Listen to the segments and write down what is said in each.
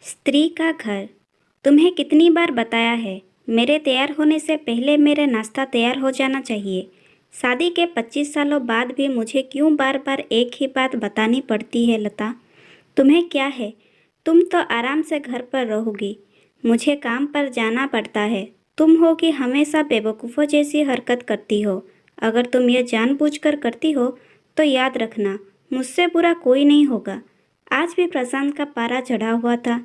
स्त्री का घर। तुम्हें कितनी बार बताया है, मेरे तैयार होने से पहले मेरा नाश्ता तैयार हो जाना चाहिए। शादी के 25 सालों बाद भी मुझे क्यों बार बार एक ही बात बतानी पड़ती है लता? तुम्हें क्या है? तुम तो आराम से घर पर रहोगी, मुझे काम पर जाना पड़ता है। तुम हो कि हमेशा बेवकूफ़ों जैसी हरकत करती हो। अगर तुम यह जानबूझकर करती हो तो याद रखना, मुझसे बुरा कोई नहीं होगा। आज भी प्रशांत का पारा चढ़ा हुआ था।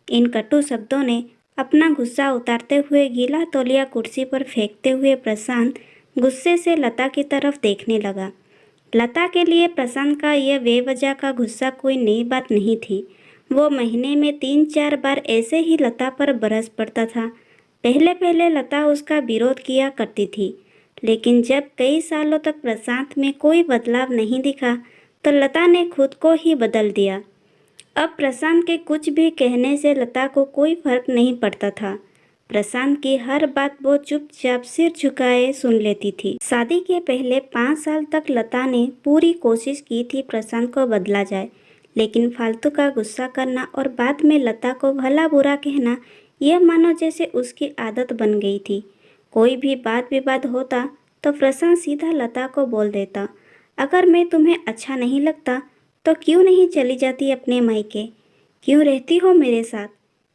इन कटु शब्दों ने अपना गुस्सा उतारते हुए गीला तौलिया कुर्सी पर फेंकते हुए प्रशांत गुस्से से लता की तरफ देखने लगा। लता के लिए प्रशांत का यह बेवजह का गुस्सा कोई नई बात नहीं थी। वो महीने में 3-4 बार ऐसे ही लता पर बरस पड़ता था। पहले पहले लता उसका विरोध किया करती थी, लेकिन जब कई सालों तक प्रशांत में कोई बदलाव नहीं दिखा तो लता ने खुद को ही बदल दिया। अब प्रशांत के कुछ भी कहने से लता को कोई फर्क नहीं पड़ता था। प्रशांत की हर बात वो चुपचाप सिर झुकाए सुन लेती थी। शादी के पहले 5 साल तक लता ने पूरी कोशिश की थी प्रशांत को बदला जाए, लेकिन फालतू का गुस्सा करना और बाद में लता को भला बुरा कहना, यह मानो जैसे उसकी आदत बन गई थी। कोई भी बात विवाद होता तो प्रशांत सीधा लता को बोल देता, अगर मैं तुम्हें अच्छा नहीं लगता तो क्यों नहीं चली जाती अपने मायके? क्यों रहती हो मेरे साथ?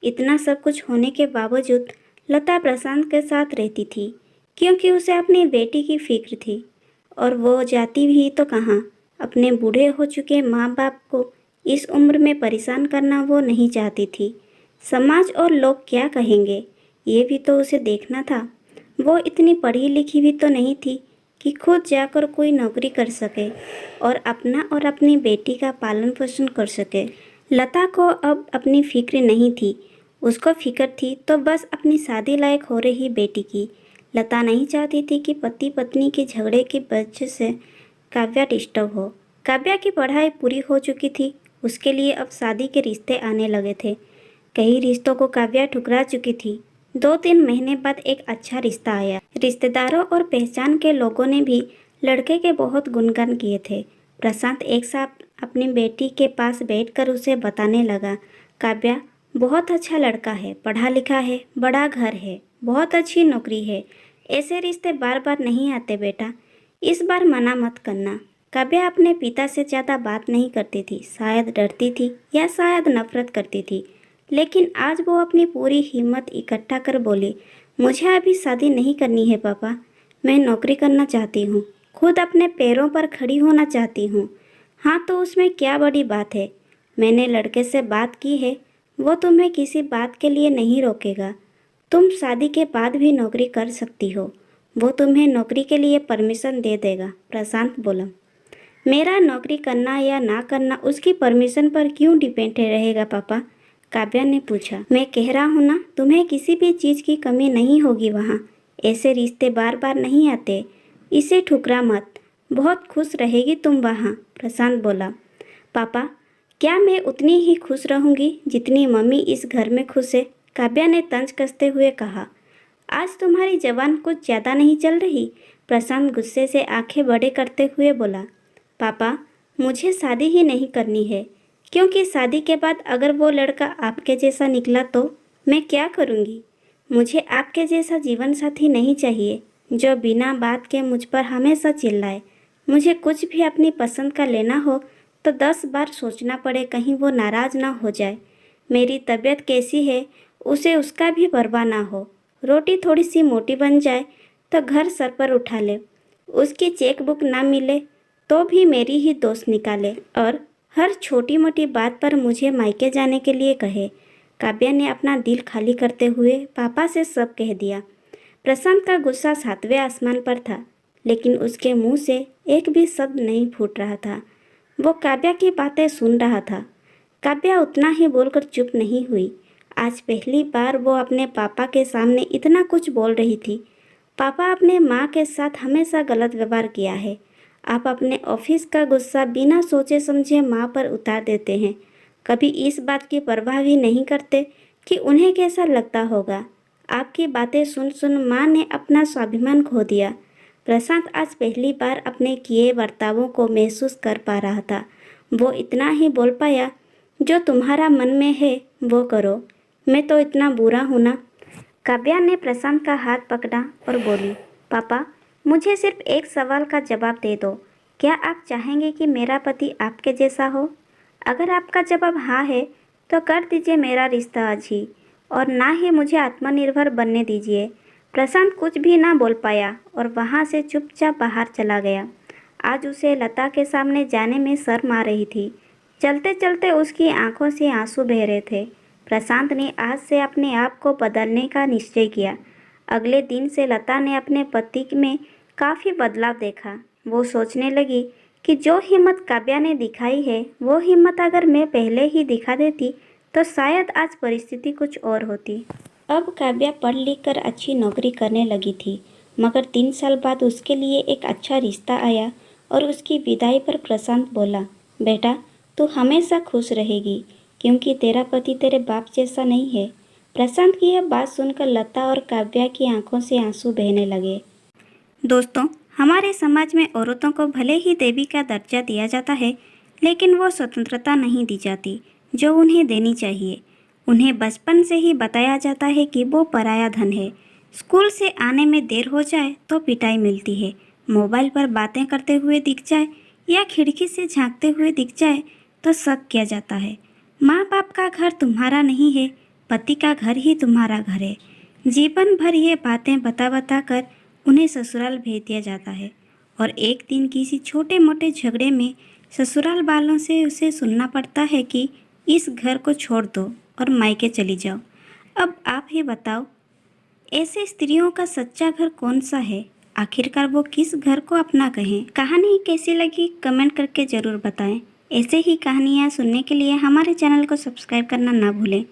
इतना सब कुछ होने के बावजूद लता प्रशांत के साथ रहती थी, क्योंकि उसे अपनी बेटी की फिक्र थी। और वो जाती भी तो कहाँ? अपने बूढ़े हो चुके माँ बाप को इस उम्र में परेशान करना वो नहीं चाहती थी। समाज और लोग क्या कहेंगे, ये भी तो उसे देखना था। वो इतनी पढ़ी लिखी भी तो नहीं थी कि खुद जाकर कोई नौकरी कर सके और अपना और अपनी बेटी का पालन पोषण कर सके। लता को अब अपनी फिक्र नहीं थी, उसको फिक्र थी तो बस अपनी शादी लायक हो रही बेटी की। लता नहीं चाहती थी कि पति पत्नी के झगड़े की वजह से काव्या डिस्टर्ब हो। काव्या की पढ़ाई पूरी हो चुकी थी, उसके लिए अब शादी के रिश्ते आने लगे थे। कई रिश्तों को काव्या ठुकरा चुकी थी। 2-3 महीने बाद एक अच्छा रिश्ता आया। रिश्तेदारों और पहचान के लोगों ने भी लड़के के बहुत गुणगान किए थे। प्रशांत एक साथ अपनी बेटी के पास बैठकर उसे बताने लगा, काव्या बहुत अच्छा लड़का है, पढ़ा लिखा है, बड़ा घर है, बहुत अच्छी नौकरी है। ऐसे रिश्ते बार बार नहीं आते बेटा, इस बार मना मत करना। काव्या अपने पिता से ज़्यादा बात नहीं करती थी, शायद डरती थी या शायद नफरत करती थी। लेकिन आज वो अपनी पूरी हिम्मत इकट्ठा कर बोली, मुझे अभी शादी नहीं करनी है पापा, मैं नौकरी करना चाहती हूँ, खुद अपने पैरों पर खड़ी होना चाहती हूँ। हाँ तो उसमें क्या बड़ी बात है? मैंने लड़के से बात की है, वो तुम्हें किसी बात के लिए नहीं रोकेगा। तुम शादी के बाद भी नौकरी कर सकती हो, वो तुम्हें नौकरी के लिए परमिशन दे देगा, प्रशांत बोला। मेरा नौकरी करना या ना करना उसकी परमिशन पर क्यों डिपेंड रहेगा पापा? काव्या ने पूछा। मैं कह रहा हूँ ना, तुम्हें किसी भी चीज़ की कमी नहीं होगी वहाँ। ऐसे रिश्ते बार बार नहीं आते, इसे ठुकरा मत, बहुत खुश रहेगी तुम वहाँ, प्रशांत बोला। पापा, क्या मैं उतनी ही खुश रहूँगी जितनी मम्मी इस घर में खुश है? काव्या ने तंज कसते हुए कहा। आज तुम्हारी जबान कुछ ज़्यादा नहीं चल रही? प्रशांत गुस्से से आंखें बड़े करते हुए बोला। पापा, मुझे शादी ही नहीं करनी है, क्योंकि शादी के बाद अगर वो लड़का आपके जैसा निकला तो मैं क्या करूँगी? मुझे आपके जैसा जीवन साथी नहीं चाहिए जो बिना बात के मुझ पर हमेशा चिल्लाए। मुझे कुछ भी अपनी पसंद का लेना हो तो 10 बार सोचना पड़े, कहीं वो नाराज़ ना हो जाए। मेरी तबीयत कैसी है उसे उसका भी परवाह ना हो। रोटी थोड़ी सी मोटी बन जाए तो घर सर पर उठा ले, उसकी चेक बुक ना मिले तो भी मेरी ही दोस्त निकाले और हर छोटी मोटी बात पर मुझे मायके जाने के लिए कहे। काव्या ने अपना दिल खाली करते हुए पापा से सब कह दिया। प्रशांत का गुस्सा 7वें आसमान पर था, लेकिन उसके मुंह से एक भी शब्द नहीं फूट रहा था। वो काव्या की बातें सुन रहा था। काव्या उतना ही बोलकर चुप नहीं हुई। आज पहली बार वो अपने पापा के सामने इतना कुछ बोल रही थी। पापा, अपने माँ के साथ हमेशा गलत व्यवहार किया है। आप अपने ऑफिस का गुस्सा बिना सोचे समझे माँ पर उतार देते हैं। कभी इस बात की परवाह भी नहीं करते कि उन्हें कैसा लगता होगा। आपकी बातें सुन सुन माँ ने अपना स्वाभिमान खो दिया। प्रशांत आज पहली बार अपने किए बर्तावों को महसूस कर पा रहा था। वो इतना ही बोल पाया, जो तुम्हारा मन में है वो करो। मैं तो इतना बुरा हूँ ना। काव्या ने प्रशांत का हाथ पकड़ा और बोली, पापा, मुझे सिर्फ एक सवाल का जवाब दे दो। क्या आप चाहेंगे कि मेरा पति आपके जैसा हो? अगर आपका जवाब हाँ है तो कर दीजिए मेरा रिश्ता आज ही, और ना ही मुझे आत्मनिर्भर बनने दीजिए। प्रशांत कुछ भी ना बोल पाया और वहाँ से चुपचाप बाहर चला गया। आज उसे लता के सामने जाने में शर्म आ रही थी। चलते चलते उसकी आंखों से आंसू बह रहे थे। प्रशांत ने आज से अपने आप को बदलने का निश्चय किया। अगले दिन से लता ने अपने पति में काफ़ी बदलाव देखा। वो सोचने लगी कि जो हिम्मत काव्या ने दिखाई है, वो हिम्मत अगर मैं पहले ही दिखा देती तो शायद आज परिस्थिति कुछ और होती। अब काव्या पढ़ लिख कर अच्छी नौकरी करने लगी थी, मगर 3 साल बाद उसके लिए एक अच्छा रिश्ता आया और उसकी विदाई पर प्रशांत बोला, बेटा, तू हमेशा खुश रहेगी क्योंकि तेरा पति तेरे बाप जैसा नहीं है। प्रशांत की यह बात सुनकर लता और काव्या की आंखों से आंसू बहने लगे। दोस्तों, हमारे समाज में औरतों को भले ही देवी का दर्जा दिया जाता है, लेकिन वो स्वतंत्रता नहीं दी जाती जो उन्हें देनी चाहिए। उन्हें बचपन से ही बताया जाता है कि वो पराया धन है। स्कूल से आने में देर हो जाए तो पिटाई मिलती है, मोबाइल पर बातें करते हुए दिख जाए या खिड़की से झांकते हुए दिख जाए तो शक किया जाता है। माँ बाप का घर तुम्हारा नहीं है, पति का घर ही तुम्हारा घर है। जीवन भर ये बातें बता बता कर उन्हें ससुराल भेज दिया जाता है और एक दिन किसी छोटे मोटे झगड़े में ससुराल वालों से उसे सुनना पड़ता है कि इस घर को छोड़ दो और मायके चली जाओ। अब आप ही बताओ, ऐसे स्त्रियों का सच्चा घर कौन सा है? आखिरकार वो किस घर को अपना कहें? कहानी कैसी लगी कमेंट करके ज़रूर बताएं। ऐसे ही कहानियाँ सुनने के लिए हमारे चैनल को सब्सक्राइब करना ना भूलें।